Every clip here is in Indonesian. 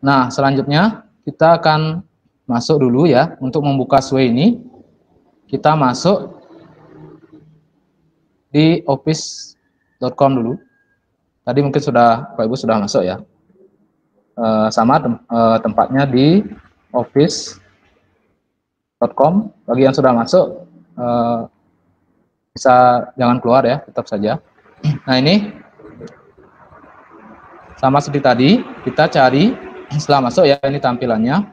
Nah, selanjutnya kita akan masuk dulu ya. Untuk membuka Sway ini, kita masuk di office.com dulu. Tadi mungkin sudah Bapak Ibu sudah masuk ya. Sama tempatnya di office.com. Bagi yang sudah masuk, bisa jangan keluar ya, tetap saja. Nah, ini sama seperti tadi, kita cari setelah masuk ya, ini tampilannya.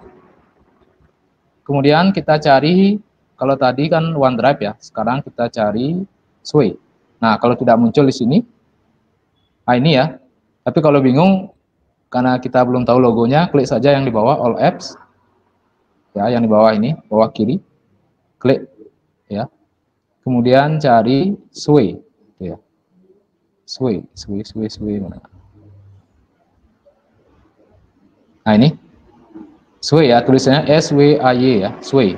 Kemudian kita cari, kalau tadi kan OneDrive ya, sekarang kita cari Sway. Nah, kalau tidak muncul di sini, nah ini ya. Tapi kalau bingung, karena kita belum tahu logonya, klik saja yang di bawah All Apps. Ya, yang di bawah ini, bawah kiri. Klik ya. Kemudian cari Sway. Ya. Sway. Nah, ini. Sway ya, tulisannya SWAY ya, Sway.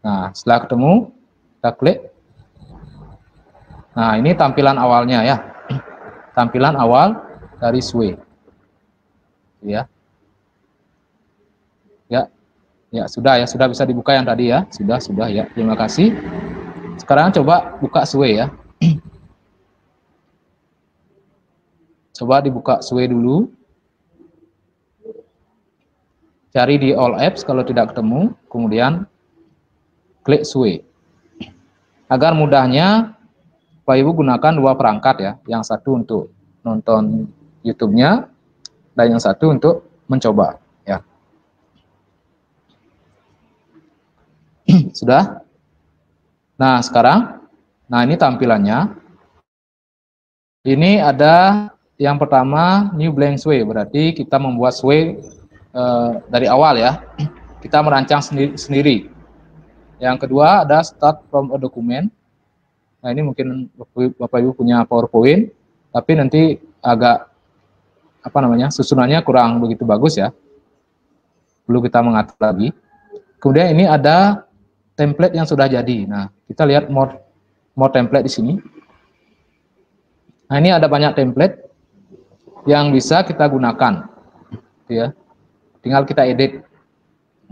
Nah, setelah ketemu, kita klik. Nah, ini tampilan awalnya ya. Tampilan awal dari Sway. Ya. Ya, sudah bisa dibuka yang tadi ya. Sudah ya. Terima kasih. Sekarang coba buka Sway ya. Coba dibuka Sway dulu. Cari di All Apps kalau tidak ketemu, kemudian klik Sway. Agar mudahnya, Bapak Ibu gunakan dua perangkat ya. Yang satu untuk nonton YouTube-nya, dan yang satu untuk mencoba ya. Sudah? Nah, sekarang, ini tampilannya. Ini ada yang pertama, New Blank Sway, berarti kita membuat Sway dari awal ya. Kita merancang sendiri. Yang kedua ada Start from a Document. Nah, ini mungkin Bapak Ibu punya PowerPoint, tapi nanti agak susunannya kurang begitu bagus ya. Perlu kita mengatur lagi. Kemudian ini ada template yang sudah jadi. Nah, kita lihat more template di sini. Nah, ini ada banyak template yang bisa kita gunakan. Ya. Tinggal kita edit.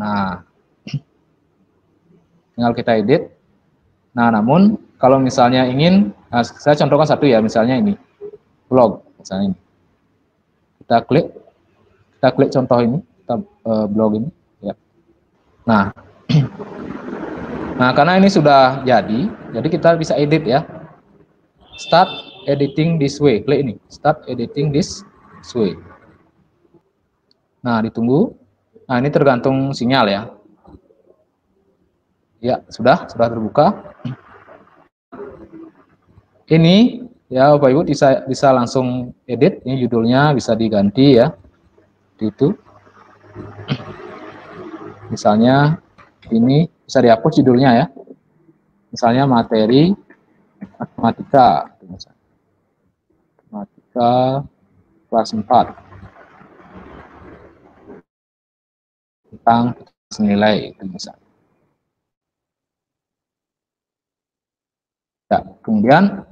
Nah, tinggal kita edit. Nah, namun kalau misalnya ingin, saya contohkan satu ya, misalnya ini blog, misalnya ini. Kita klik contoh ini, blog ini. Ya. Nah, karena ini sudah jadi kita bisa edit ya. Start editing this way, klik ini, start editing this way. Nah, ditunggu. Nah, ini tergantung sinyal ya. Ya, sudah terbuka. Ini ya Bapak Ibu bisa langsung edit. Ini judulnya bisa diganti ya. Itu. Misalnya ini bisa dihapus judulnya ya. Misalnya materi matematika. Matematika kelas 4. Tentang nilai itu misalnya. Ya, kemudian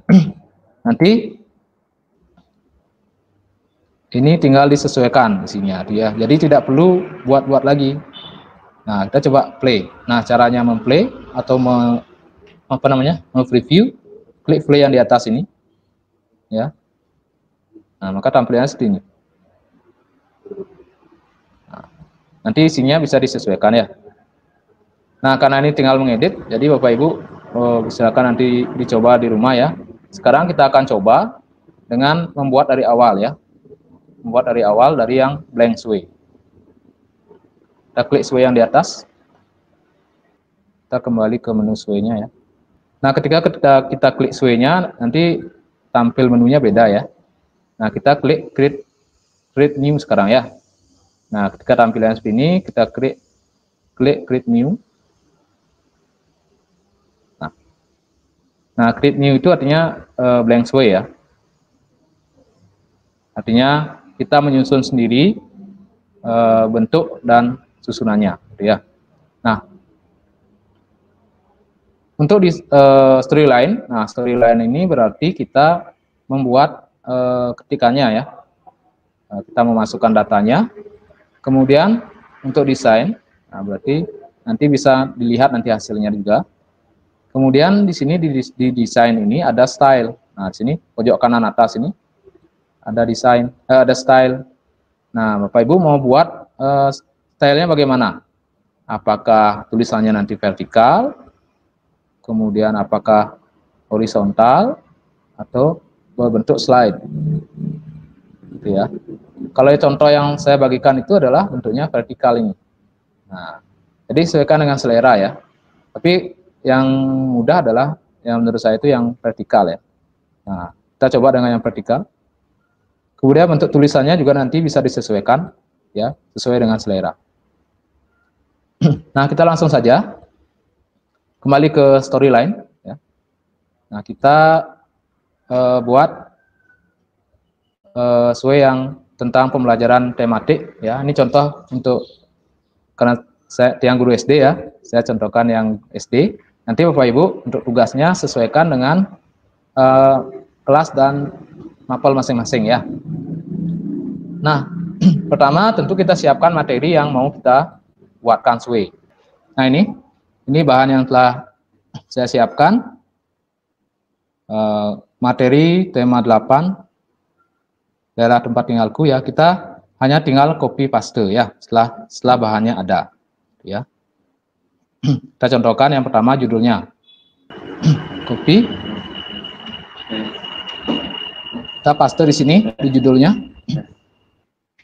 nanti ini tinggal disesuaikan isinya dia. Jadi tidak perlu buat lagi. Nah, kita coba play. Nah, caranya memplay atau preview, klik play yang di atas ini. Ya. Nah, maka tampilannya seperti ini. Nah, nanti isinya bisa disesuaikan ya. Nah, karena ini tinggal mengedit, jadi Bapak Ibu silakan nanti dicoba di rumah ya. Sekarang kita akan coba dengan membuat dari awal ya. Membuat dari awal dari yang blank Sway. Kita klik Sway yang di atas. Kita kembali ke menu Sway-nya ya. Nah, ketika kita klik Sway-nya, nanti tampil menunya beda ya. Nah, kita klik create new sekarang ya. Nah, ketika tampilan seperti ini, kita klik create new. Nah, create new itu artinya blank Sway ya. Artinya kita menyusun sendiri bentuk dan susunannya, gitu ya. Nah, untuk di storyline, storyline ini berarti kita membuat ketikannya ya. kita memasukkan datanya. Kemudian untuk desain, nah berarti nanti bisa dilihat nanti hasilnya juga. Kemudian di sini di desain ini ada style. Nah, di sini pojok kanan atas ini ada desain, ada style. Nah, Bapak Ibu mau buat stylenya bagaimana? Apakah tulisannya nanti vertikal, kemudian apakah horizontal, atau berbentuk slide, gitu ya. Kalau contoh yang saya bagikan itu adalah bentuknya vertikal ini. Nah, jadi sesuaikan dengan selera ya. Tapi yang mudah adalah yang menurut saya itu yang vertikal ya. Nah, kita coba dengan yang vertikal. Kemudian bentuk tulisannya juga nanti bisa disesuaikan ya, sesuai dengan selera. Nah, kita langsung saja kembali ke storyline ya. Nah, kita buat sesuai yang tentang pembelajaran tematik ya. Ini contoh untuk, karena saya yang guru SD ya, saya contohkan yang SD. Nanti Bapak Ibu untuk tugasnya sesuaikan dengan kelas dan mapel masing-masing ya. Nah, pertama tentu kita siapkan materi yang mau kita buatkan sesuai. Nah, ini bahan yang telah saya siapkan. Materi tema 8 daerah tempat tinggalku ya, kita hanya tinggal copy paste ya setelah bahannya ada ya. Kita contohkan yang pertama judulnya. Copy. Kita paste di sini di judulnya.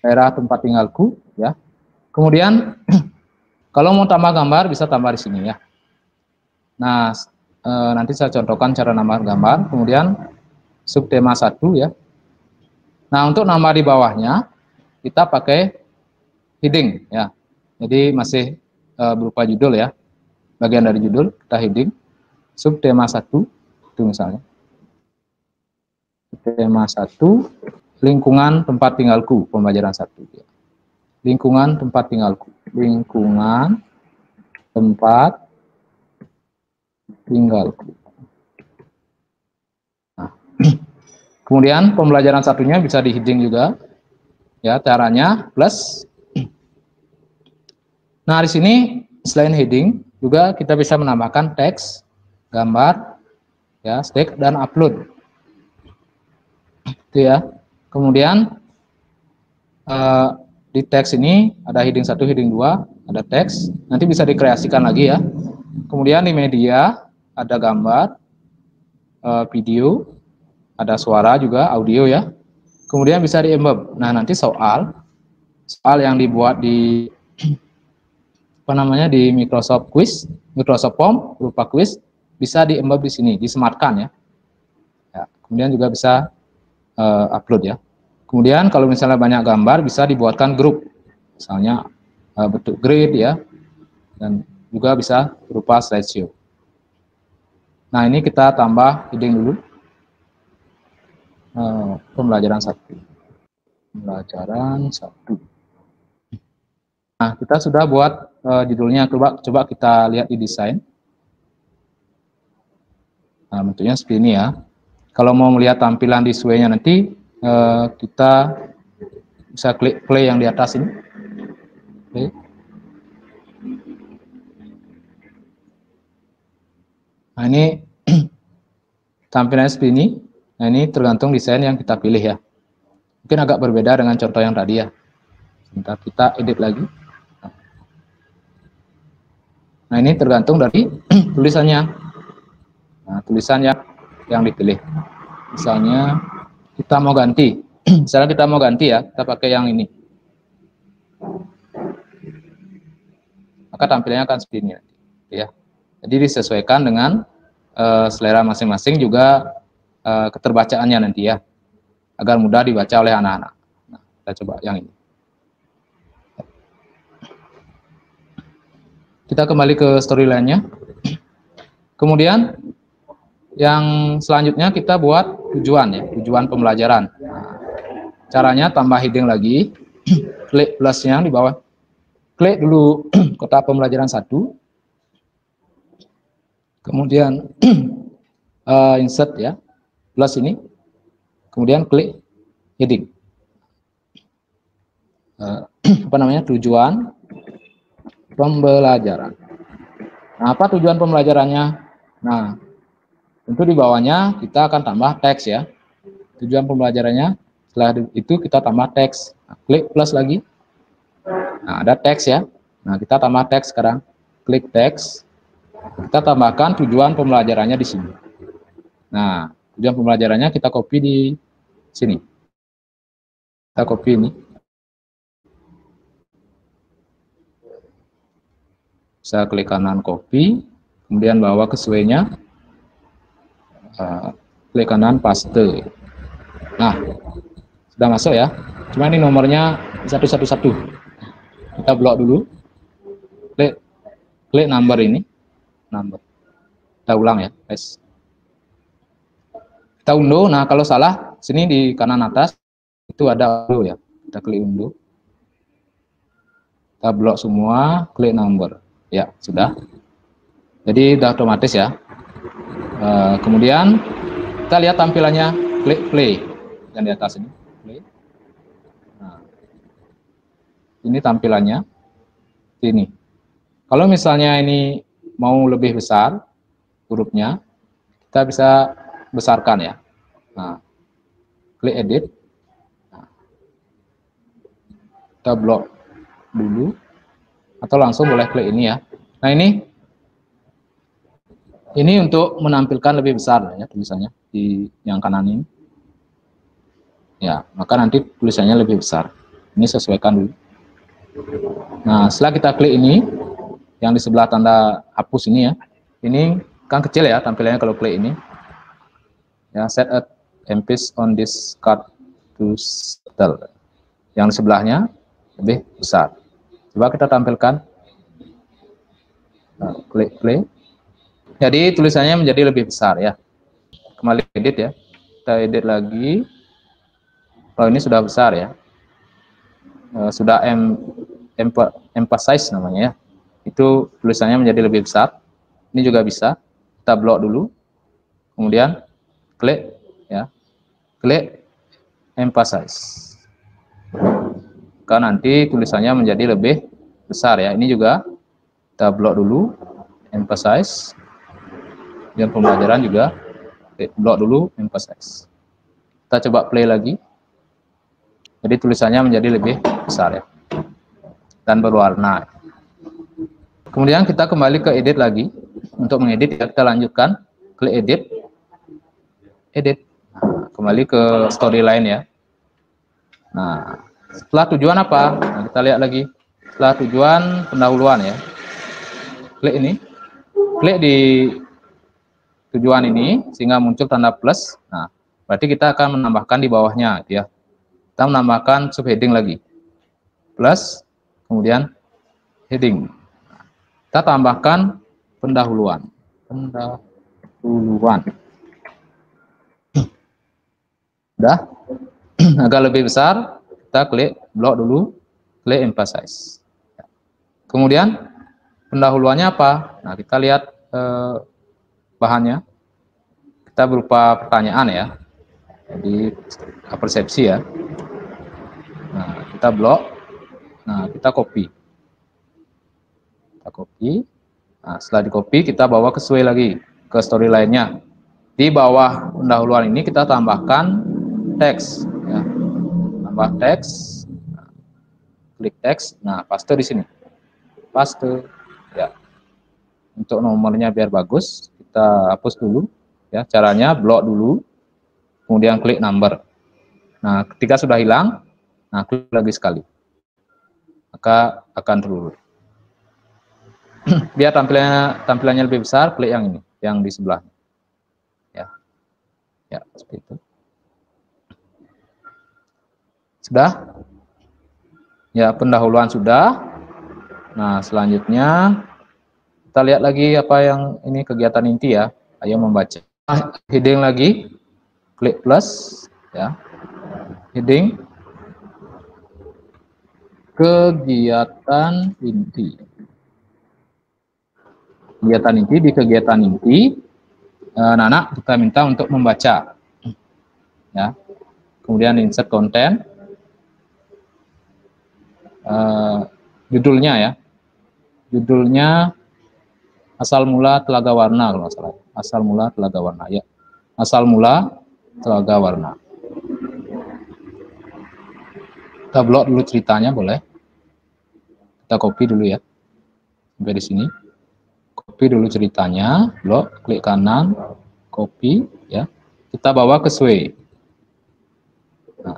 Daerah tempat tinggalku ya. Kemudian kalau mau tambah gambar bisa tambah di sini ya. Nah, nanti saya contohkan cara nambah gambar. Kemudian subtema 1 ya. Nah, untuk nama di bawahnya kita pakai heading ya. Jadi masih berupa judul ya. Bagian dari judul kita heading. Subtema 1 itu misalnya. Subtema 1 lingkungan tempat tinggalku, pembelajaran 1 ya. Lingkungan tempat tinggalku. Lingkungan tempat tinggalku. Nah, kemudian pembelajaran satunya bisa di heading juga ya, caranya plus. Nah, di sini selain heading juga kita bisa menambahkan teks, gambar ya, tag dan upload itu ya. Kemudian di teks ini ada heading 1, heading 2, ada teks, nanti bisa dikreasikan lagi ya. Kemudian di media ada gambar, video, ada suara juga, audio ya. Kemudian bisa di embed. Nah, nanti soal yang dibuat di di Microsoft Quiz, Microsoft Form berupa quiz bisa di embed di sini, disematkan ya. Kemudian juga bisa upload ya. Kemudian kalau misalnya banyak gambar bisa dibuatkan grup, misalnya bentuk grid ya, dan juga bisa berupa slideshow. Nah, ini kita tambah heading dulu. Pembelajaran 1. Pembelajaran 1. Nah, kita sudah buat judulnya. Coba kita lihat di desain. Nah, bentuknya seperti ini ya. Kalau mau melihat tampilan di sesuainya nanti kita bisa klik play yang di atas ini. Play. Nah, ini tampilannya seperti ini. Nah, ini tergantung desain yang kita pilih ya. Mungkin agak berbeda dengan contoh yang tadi ya. Sebentar, kita edit lagi. Nah, ini tergantung dari tulisannya. Nah, tulisannya yang dipilih. Misalnya kita mau ganti. Misalnya kita mau ganti ya, kita pakai yang ini. Maka tampilannya akan seperti ini ya. Jadi disesuaikan dengan selera masing-masing, juga keterbacaannya nanti ya, agar mudah dibaca oleh anak-anak. Nah, kita coba yang ini. Kita kembali ke storyline-nya. Kemudian yang selanjutnya kita buat tujuan ya, tujuan pembelajaran. Nah, caranya tambah heading lagi, klik plusnya di bawah. Klik dulu kotak pembelajaran 1. Kemudian insert ya, plus ini. Kemudian klik heading. apa namanya, tujuan pembelajaran. Nah, apa tujuan pembelajarannya? Nah, tentu di bawahnya kita akan tambah teks ya. Tujuan pembelajarannya, setelah itu kita tambah teks. Nah, klik plus lagi. Nah, ada teks ya. Nah, kita tambah teks sekarang. Klik teks. Kita tambahkan tujuan pembelajarannya di sini. Nah, tujuan pembelajarannya kita copy di sini. Kita copy ini. Bisa klik kanan copy, kemudian bawa ke sesuainya, klik kanan paste. Nah, sudah masuk ya. Cuma ini nomornya 111. Kita blok dulu. Klik number ini, number. Kita ulang ya, guys. Kita undo. Nah, kalau salah, sini di kanan atas itu ada undo ya. Kita klik undo. Kita blok semua, klik number. Ya, sudah. Jadi sudah otomatis ya. Kemudian kita lihat tampilannya, klik play yang di atas ini. Play. Nah, ini tampilannya. Ini. Kalau misalnya ini mau lebih besar hurufnya, kita bisa besarkan ya. Nah, klik edit. Nah, kita blok dulu. Atau langsung boleh klik ini ya. Nah, ini untuk menampilkan lebih besar ya tulisannya di yang kanan ini. Ya, maka nanti tulisannya lebih besar. Ini sesuaikan dulu. Nah, setelah kita klik ini, yang di sebelah tanda hapus ini ya. Ini kan kecil ya tampilannya kalau klik ini. Ya, set a emphasis on this card to settle. Yang di sebelahnya lebih besar. Coba kita tampilkan. Nah, klik play. Jadi tulisannya menjadi lebih besar ya. Kembali edit ya. Kita edit lagi. Oh, ini sudah besar ya. Sudah emphasize namanya ya. Itu tulisannya menjadi lebih besar. Ini juga bisa. Kita blok dulu. Kemudian klik ya. Klik emphasize. Maka nanti tulisannya menjadi lebih besar ya. Ini juga kita blok dulu, emphasize. Dan pembelajaran juga blok dulu, emphasize. Kita coba play lagi. Jadi tulisannya menjadi lebih besar ya. Dan berwarna. Kemudian kita kembali ke edit lagi. Untuk mengedit ya, kita lanjutkan. Klik edit. Edit. Nah, kembali ke storyline ya. Nah, setelah tujuan apa? Nah, kita lihat lagi. Setelah tujuan pendahuluan ya. Klik ini. Klik di tujuan ini sehingga muncul tanda plus. Nah, berarti kita akan menambahkan di bawahnya ya. Kita menambahkan subheading lagi. Plus kemudian heading. Kita tambahkan pendahuluan. Pendahuluan. Udah? Agak lebih besar, kita klik blok dulu, klik emphasize. Kemudian pendahuluannya apa? Nah, kita lihat bahannya. Kita berupa pertanyaan ya. Jadi persepsi ya. Nah, kita blok. Nah, kita copy. Kita copy. Nah, setelah di copy kita bawa ke sesuai lagi ke story lainnya. Di bawah pendahuluan ini kita tambahkan teks ya. Tambah teks. Nah, klik teks. Nah, paste di sini. Paste ya. Untuk nomornya biar bagus, kita hapus dulu ya. Caranya blok dulu. Kemudian klik number. Nah, ketika sudah hilang, nah klik lagi sekali. Maka akan terurut. Biar tampilannya lebih besar, klik yang ini, yang di sebelah. Ya. Ya, seperti itu. Sudah? Ya, pendahuluan sudah. Nah, selanjutnya kita lihat lagi apa yang ini kegiatan inti ya. Ayo membaca. Heading lagi. Klik plus ya. Heading kegiatan inti. Kegiatan inti, di kegiatan inti anak-anak kita minta untuk membaca ya. Kemudian insert konten. judulnya ya. Judulnya asal mula telaga warna kalau nggak salah. Asal mula telaga warna ya. Asal mula telaga warna. Kita blok dulu ceritanya boleh. Kita copy dulu ya. Sampai di sini. Copy dulu ceritanya, blok, klik kanan, copy ya. Kita bawa ke Sway. Nah.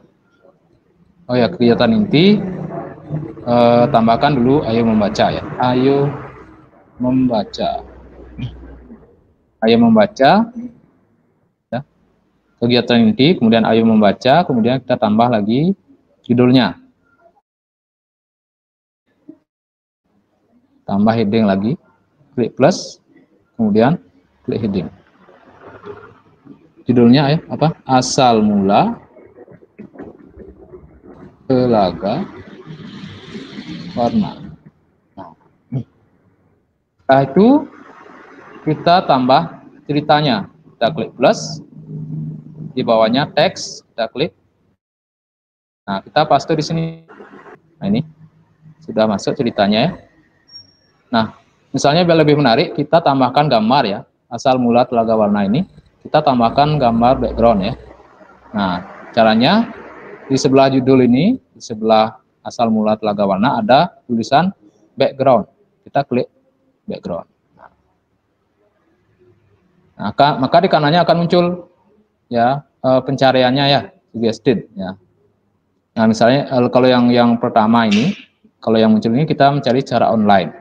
Oh ya, kegiatan inti tambahkan dulu ayo membaca ya. Ayo membaca. Ayo membaca ya. Kegiatan inti, kemudian ayo membaca, kemudian kita tambah lagi judulnya. Tambah heading lagi, klik plus, kemudian klik heading. Judulnya ya apa? Asal mula telaga warna. Nah, setelah itu kita tambah ceritanya. Kita klik plus, di bawahnya teks, kita klik. Nah, kita paste di sini. Nah, ini sudah masuk ceritanya ya. Nah, misalnya biar lebih menarik, kita tambahkan gambar ya. Asal mula telaga warna ini, kita tambahkan gambar background ya. Nah, caranya di sebelah judul ini, di sebelah asal mula telaga warna ada tulisan background. Kita klik background. Nah, maka di kanannya akan muncul ya pencariannya ya, suggested ya. Nah, misalnya kalau yang pertama ini, kalau yang muncul ini kita mencari secara online.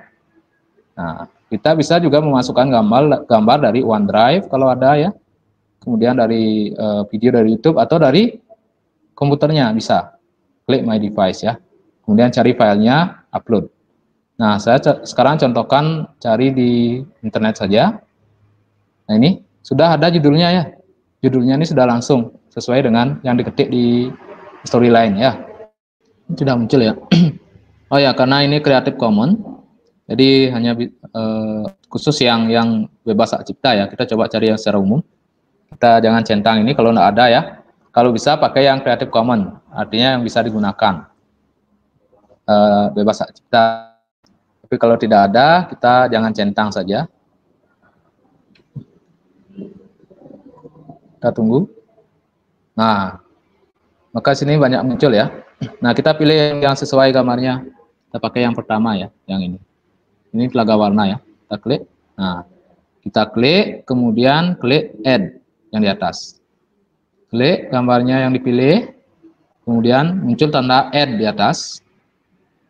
Nah, kita bisa juga memasukkan gambar dari OneDrive kalau ada ya. Kemudian dari video dari YouTube atau dari komputernya bisa. Klik My Device ya. Kemudian cari filenya, upload. Nah, saya sekarang contohkan cari di internet saja. Nah, ini sudah ada judulnya ya. Judulnya ini sudah langsung sesuai dengan yang diketik di Storyline ya. Sudah muncul ya. Oh ya, karena ini Creative Commons, jadi hanya khusus yang bebas hak cipta ya. Kita coba cari yang secara umum. Kita jangan centang ini kalau nggak ada ya. Kalau bisa pakai yang Creative Commons, artinya yang bisa digunakan bebas hak cipta. Tapi kalau tidak ada, kita jangan centang saja. Kita tunggu. Nah, maka sini banyak muncul ya. Nah, kita pilih yang sesuai gambarnya. Kita pakai yang pertama ya, yang ini. Ini telaga warna ya. Kita klik. Nah, kita klik, kemudian klik add yang di atas. Klik gambarnya yang dipilih, kemudian muncul tanda add di atas.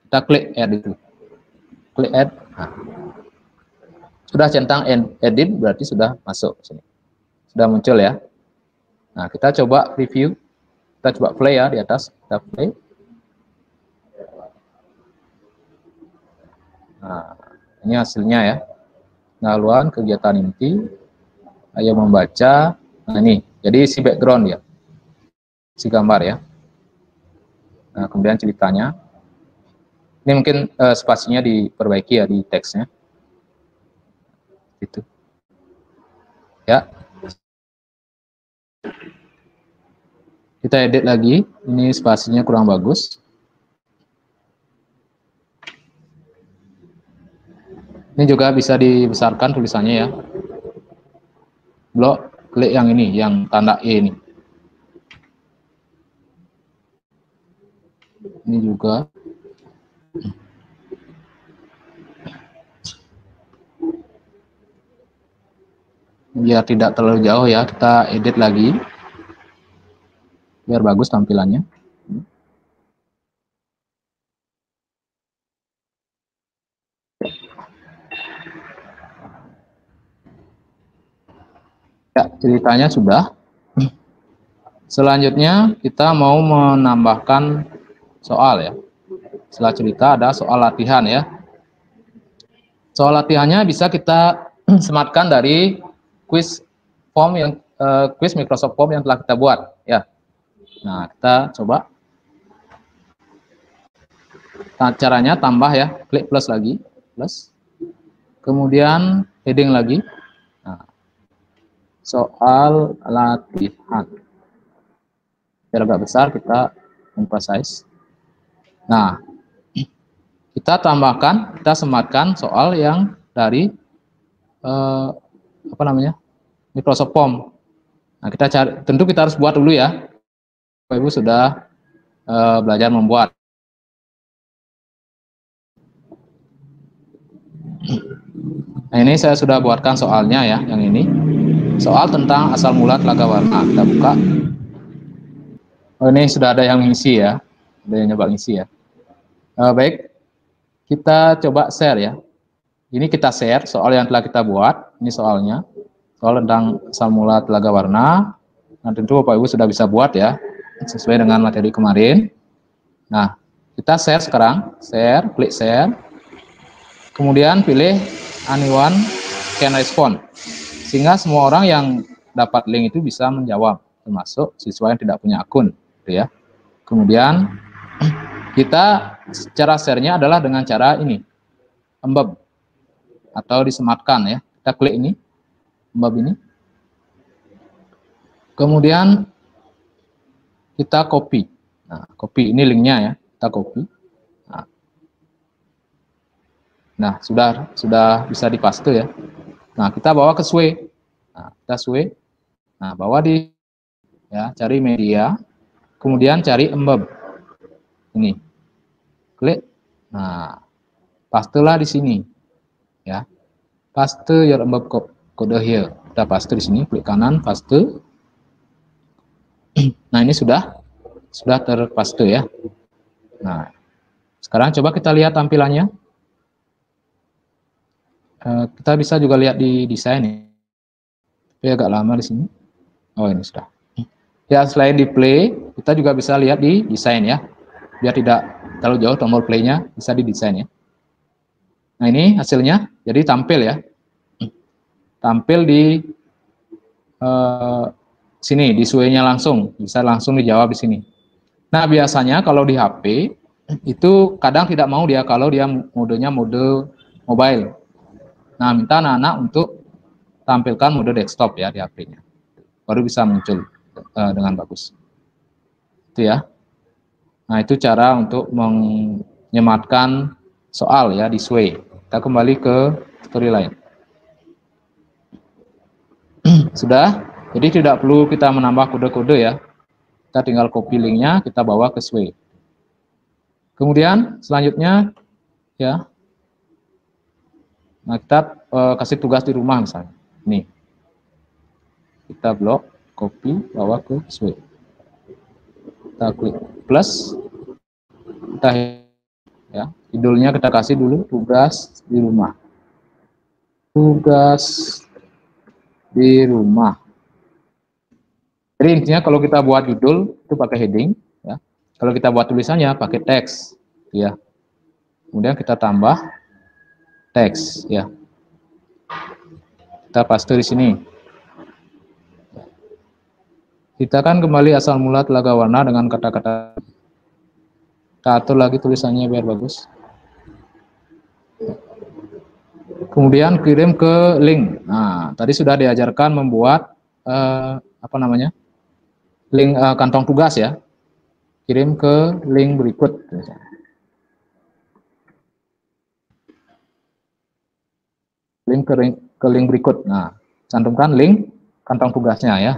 Kita klik add itu. Klik add. Nah, sudah centang edit berarti sudah masuk sini. Sudah muncul ya. Nah, kita coba review. Kita coba play ya di atas. Kita play. Nah, ini hasilnya ya. Pengalaman kegiatan inti, ayo membaca. Nah, ini jadi si background ya, si gambar ya. Nah, kemudian ceritanya. Ini mungkin spasinya diperbaiki ya di teksnya. Gitu. Ya. Kita edit lagi. Ini spasinya kurang bagus. Ini juga bisa dibesarkan tulisannya ya. Blok, klik yang ini, yang tanda E ini. Ini juga. Biar tidak terlalu jauh ya, kita edit lagi. Biar bagus tampilannya. Ya, ceritanya sudah. Selanjutnya kita mau menambahkan soal ya. Setelah cerita ada soal latihan ya. Soal latihannya bisa kita sematkan dari quiz form yang quiz Microsoft Form yang telah kita buat ya. Nah, kita coba. Nah, caranya tambah ya, klik plus lagi, plus. Kemudian heading lagi. Nah, soal latihan. Biar agak besar kita emphasize. Nah, kita tambahkan, kita sematkan soal yang dari Microsoft Form. Nah, kita cari, tentu kita harus buat dulu ya. Bapak Ibu sudah belajar membuat. Nah, ini saya sudah buatkan soalnya ya, yang ini. Soal tentang asal mula telaga warna. Kita buka. Oh, ini sudah ada yang ngisi ya. Ada yang nyoba ngisi ya. Baik, kita coba share ya. Ini kita share soal yang telah kita buat. Ini soalnya. Soal tentang asal mula telaga warna. Nah, tentu Bapak Ibu sudah bisa buat ya. Sesuai dengan materi kemarin. Nah, kita share sekarang. Share, klik share. Kemudian pilih anyone can respond. Sehingga semua orang yang dapat link itu bisa menjawab. Termasuk siswa yang tidak punya akun. Gitu ya. Kemudian kita cara share-nya adalah dengan cara ini. Embed. Atau disematkan ya. Kita klik ini. Embed ini. Kemudian kita copy. Nah, copy ini linknya ya. Kita copy. Nah, sudah bisa dipaste ya. Nah, kita bawa ke Sway. Nah, kita Sway. Nah, bawa di ya, cari media, kemudian cari embed. Ini. Klik. Nah, pastelah di sini. Ya. Paste your embed code here. Kita paste di sini, klik kanan, paste. Nah, ini sudah terpaste ya. Nah, sekarang coba kita lihat tampilannya. Kita bisa juga lihat di desain ya. Tapi agak lama di sini. Oh, ini sudah. Ya, selain di play, kita juga bisa lihat di desain ya. Biar tidak terlalu jauh tombol play-nya, bisa di desain ya. Nah, ini hasilnya. Jadi tampil ya. Tampil di sini, di Sway-nya langsung. Bisa langsung dijawab di sini. Nah, biasanya kalau di HP, itu kadang tidak mau dia kalau dia modenya mode mobile. Nah, minta anak-anak untuk tampilkan mode desktop ya di HP-nya. Baru bisa muncul dengan bagus. Itu ya. Nah, itu cara untuk menyematkan soal ya di Sway. Kita kembali ke tutorial lain. Sudah. Jadi tidak perlu kita menambah kode-kode ya. Kita tinggal copy linknya, kita bawa ke Sway. Kemudian selanjutnya ya. Nah, kita kasih tugas di rumah misalnya. Nih. Kita blok, copy, bawa ke Sway. Kita klik plus. Kita ya, judulnya kita kasih dulu tugas di rumah. Tugas di rumah. Jadi intinya kalau kita buat judul itu pakai heading ya. Kalau kita buat tulisannya pakai teks ya. Kemudian kita tambah teks ya. Kita paste di sini. Kita akan kembali asal mula telaga warna dengan kata-kata. Kita atur lagi tulisannya biar bagus. Kemudian kirim ke link. Nah, tadi sudah diajarkan membuat link kantong tugas ya. Kirim ke link berikut. Link ke link berikut. Nah, cantumkan link kantong tugasnya ya.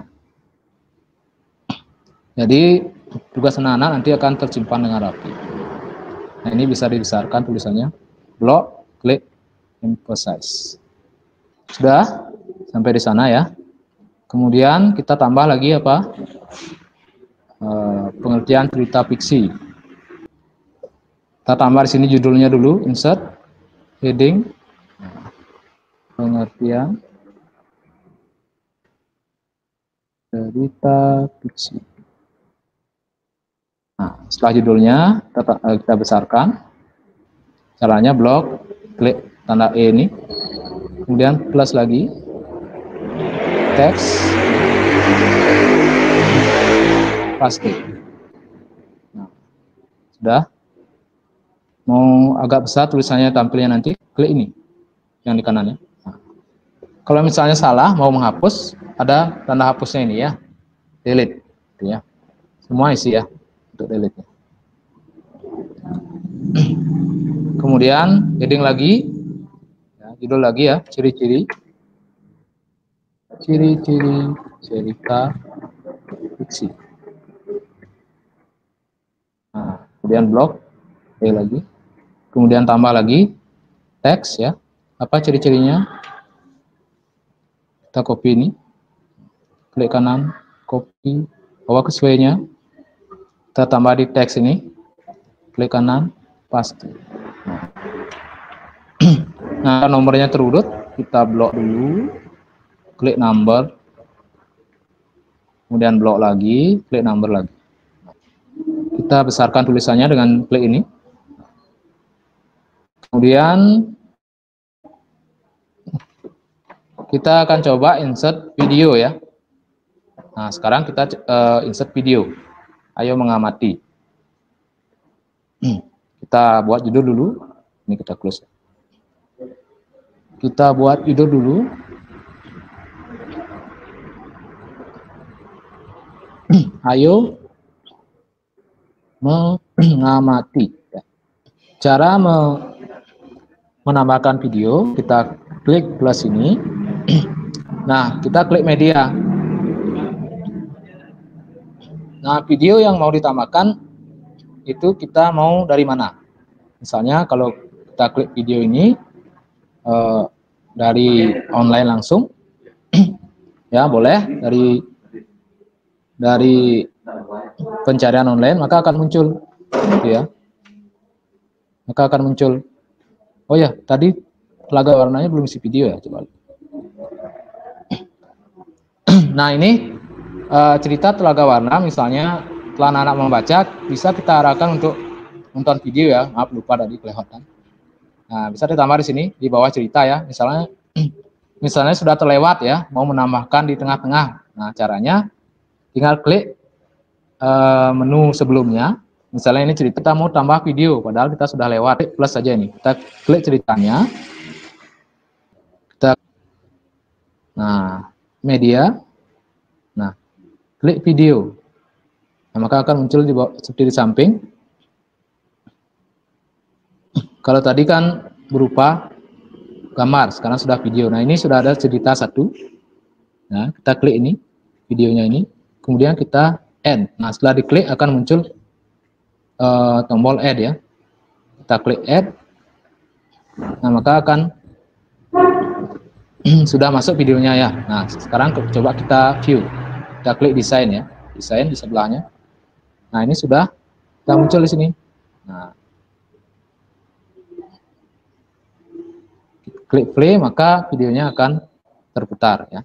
Jadi tugas anak-anak nanti akan tersimpan dengan rapi. Nah, ini bisa dibesarkan tulisannya. Block, klik, emphasize. Sudah sampai di sana ya. Kemudian kita tambah lagi apa? Pengertian cerita fiksi. Kita tambah di sini judulnya dulu, insert, heading, pengertian cerita fiksi. Nah, setelah judulnya kita besarkan. Caranya blok, klik tanda E ini, kemudian plus lagi, teks, paste. Nah, sudah. Mau agak besar tulisannya tampilnya nanti, klik ini yang di kanannya. Nah, kalau misalnya salah mau menghapus, ada tanda hapusnya ini ya, delete, gitu ya. Semua isi ya untuk delete. Kemudian heading lagi, ya, judul lagi ya, ciri-ciri cerita fiksi. Nah, kemudian blog, lagi. Kemudian tambah lagi teks ya, apa ciri-cirinya? Kita copy ini, klik kanan, copy, bawa ke sesuainya. Kita tambah di teks ini, klik kanan, paste. Nah, nomornya terurut, kita blok dulu, klik number, kemudian blok lagi, klik number lagi. Kita besarkan tulisannya dengan klik ini. Kemudian kita akan coba insert video ya. Nah, sekarang kita insert video. Ayo mengamati. Kita buat judul dulu. Ini kita close. Kita buat judul dulu. Ayo mengamati. Cara menambahkan video, kita klik plus ini. Nah, kita klik media. Nah, video yang mau ditambahkan itu kita mau dari mana? Misalnya kalau kita klik video ini dari online langsung, ya boleh dari pencarian online, maka akan muncul, gitu ya. Maka akan muncul. Oh ya, tadi telaga warnanya belum isi video ya, coba. Nah, ini cerita telaga warna, misalnya setelah anak-anak membaca, bisa kita arahkan untuk nonton video ya. Maaf, lupa tadi kelewatan. Nah, bisa ditambah di sini di bawah cerita ya. Misalnya sudah terlewat ya, mau menambahkan di tengah-tengah. Nah, caranya tinggal klik menu sebelumnya. Misalnya ini cerita, kita mau tambah video, padahal kita sudah lewat, klik plus saja ini. Kita klik ceritanya. Nah, media. Nah, klik video. Nah, maka akan muncul di bawah, seperti di samping. Kalau tadi kan berupa gambar, sekarang sudah video. Nah, ini sudah ada cerita satu. Nah, kita klik ini, videonya ini. Kemudian kita add. Nah, setelah diklik akan muncul tombol add ya. Kita klik add. Nah, maka akan sudah masuk videonya ya. Nah, sekarang coba kita view. Kita klik desain ya. Desain di sebelahnya. Nah, ini sudah muncul di sini. Nah, klik play, maka videonya akan terputar ya.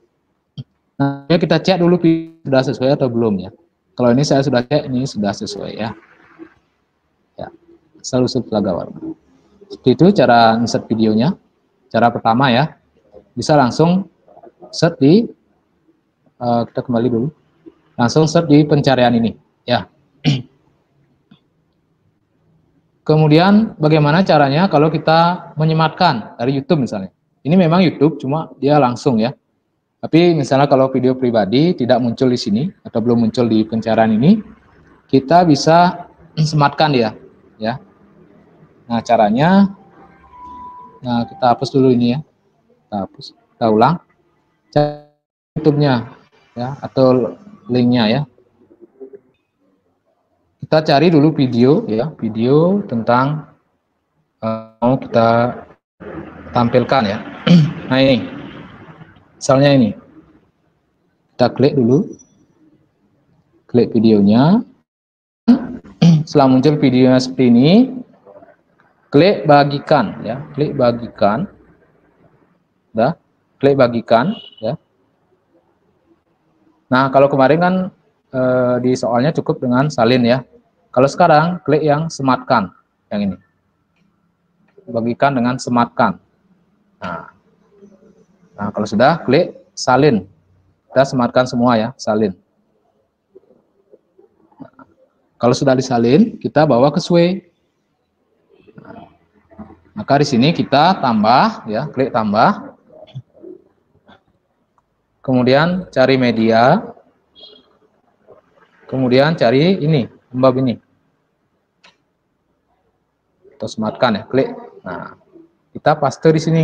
Nah, kita cek dulu sudah sesuai atau belum ya. Kalau ini saya sudah cek, ini sudah sesuai ya. Ya, solusi telaga warna. Seperti itu cara insert videonya. Cara pertama ya, bisa langsung search di kita kembali dulu. Langsung search di pencarian ini ya. Kemudian bagaimana caranya kalau kita menyematkan dari YouTube misalnya. Ini memang YouTube, cuma dia langsung ya. Tapi misalnya kalau video pribadi tidak muncul di sini atau belum muncul di pencarian ini, kita bisa sematkan dia ya. Nah, caranya, nah kita hapus dulu ini ya. Kita hapus, kita ulang. YouTube-nya ya atau linknya ya. Kita cari dulu video ya, video tentang mau kita tampilkan ya. Nah, ini misalnya ini, kita klik dulu, klik videonya. Setelah muncul videonya seperti ini, klik bagikan ya, klik bagikan. Udah, klik bagikan ya. Nah, kalau kemarin kan di soalnya cukup dengan salin ya. Kalau sekarang klik yang sematkan, yang ini. Bagikan dengan sematkan. Nah, kalau sudah klik salin. Kita sematkan semua ya, salin. Nah, kalau sudah disalin, kita bawa ke Sway. Nah, maka di sini kita tambah ya, klik tambah. Kemudian cari media. Kemudian cari ini, embab ini. atau sematkan ya, klik. Nah, kita paste di sini.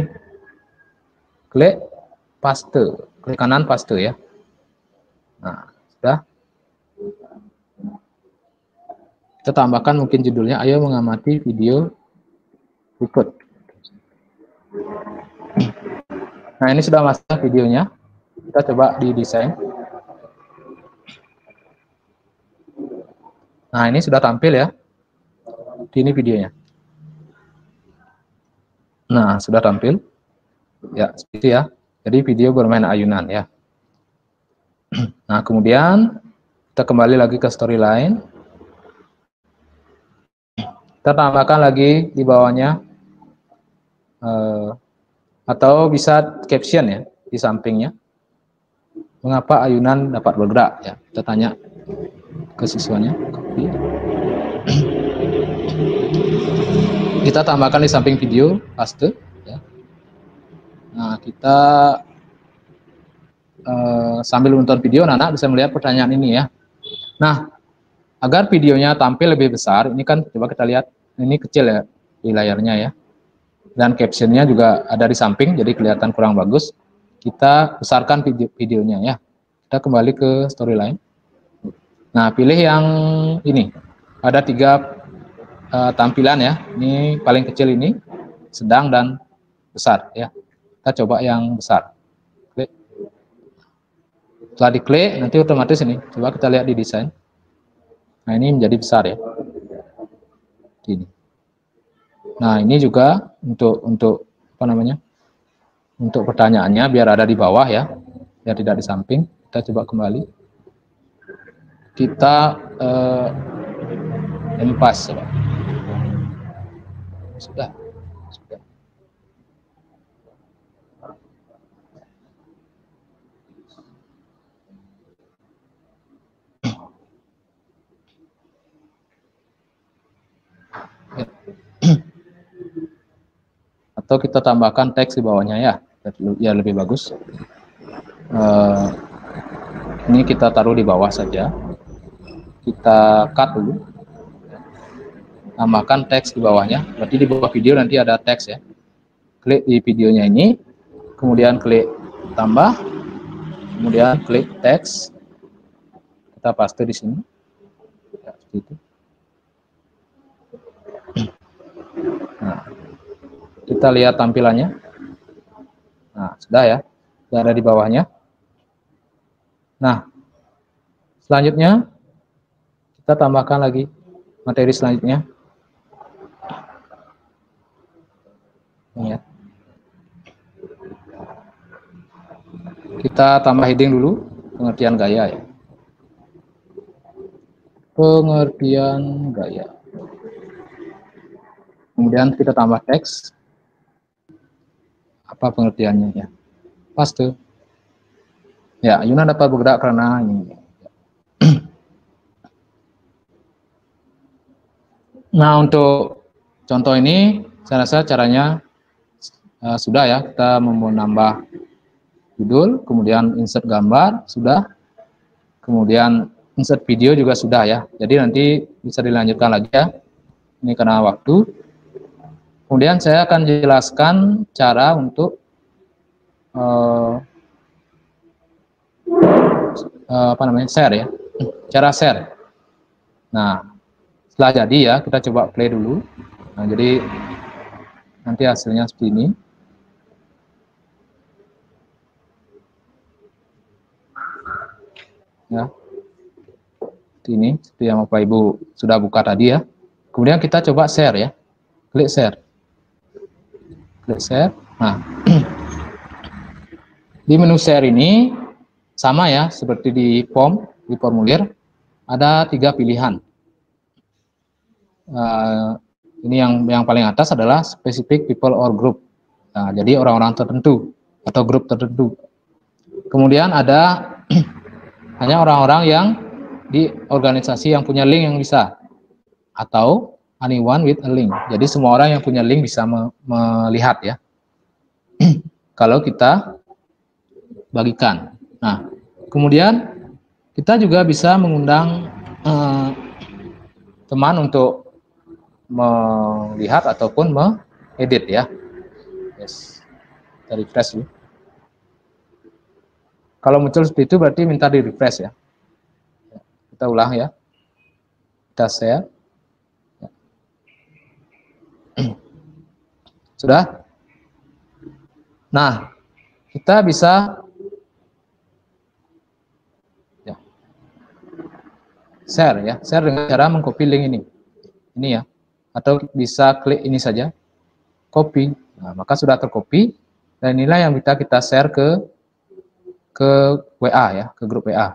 Klik paste, klik kanan paste ya. Nah, sudah. Kita tambahkan mungkin judulnya, ayo mengamati video berikut. Nah, ini sudah masuk videonya. Kita coba di desain. Nah, ini sudah tampil ya. Ini videonya. Nah, sudah tampil. Ya, seperti ya. Jadi video bermain ayunan ya. Nah, kemudian kita kembali lagi ke storyline. Kita tambahkan lagi di bawahnya, atau bisa caption ya, di sampingnya. Mengapa ayunan dapat bergerak ya? Kita tanya ke siswanya. Kita tambahkan di samping video, paste ya. Nah, kita sambil menonton video, anak-anak bisa melihat pertanyaan ini ya. Nah, agar videonya tampil lebih besar, ini kan coba kita lihat, ini kecil ya di layarnya ya. Dan captionnya juga ada di samping, jadi kelihatan kurang bagus. Kita besarkan videonya ya. Kita kembali ke storyline. Nah, pilih yang ini. Ada 3 tampilan ya. Ini paling kecil ini, sedang dan besar ya. Kita coba yang besar. Klik. Setelah diklik, nanti otomatis ini. Coba kita lihat di desain. Nah, ini menjadi besar ya. Gini. Nah, ini juga untuk apa namanya? Untuk pertanyaannya biar ada di bawah ya. Biar tidak di samping. Kita coba kembali. Kita ini pas coba. Sudah. Atau kita tambahkan teks di bawahnya ya lebih bagus. Ini kita taruh di bawah saja. Kita cut dulu, tambahkan teks di bawahnya. Berarti di bawah video nanti ada teks ya. Klik di videonya ini, kemudian klik tambah, kemudian klik teks. Kita paste di sini. Ya, seperti itu. Nah, kita lihat tampilannya. Nah, sudah ya, sudah ada di bawahnya. Nah, selanjutnya kita tambahkan lagi materi selanjutnya. Ini ya. Kita tambah heading dulu, pengertian gaya ya. Pengertian gaya. Kemudian kita tambah teks. Apa pengertiannya ya? Paste. Ya, ayunan dapat bergerak karena ini. Nah, untuk contoh ini saya rasa caranya sudah ya. Kita mau nambah judul, kemudian insert gambar, sudah. Kemudian insert video juga sudah ya. Jadi nanti bisa dilanjutkan lagi ya. Ini karena waktu. Kemudian saya akan jelaskan cara untuk share ya. Cara share. Nah, setelah jadi ya, kita coba play dulu. Nah, jadi nanti hasilnya seperti ini. Ya. Seperti ini, seperti yang Bapak Ibu sudah buka tadi ya. Kemudian kita coba share ya. Klik share. Klik share. Nah, di menu share ini sama ya, seperti di form, di formulir, ada 3 pilihan. Ini yang paling atas adalah specific people or group. Nah, jadi orang-orang tertentu atau grup tertentu. Kemudian ada hanya orang-orang yang di organisasi yang punya link yang bisa, atau anyone with a link. Jadi semua orang yang punya link bisa melihat ya. Kalau kita bagikan. Nah, kemudian kita juga bisa mengundang teman untuk melihat ataupun mengedit ya. Yes. Kita refresh dulu. Kalau muncul seperti itu berarti minta di refresh ya. Kita ulang ya. Kita share. Sudah? Nah, kita bisa ya, share ya. Share dengan cara mengcopy link ini. Ini ya. Atau bisa klik ini saja. Copy. Nah, maka sudah tercopy dan inilah yang bisa kita share ke WA ya, ke grup WA.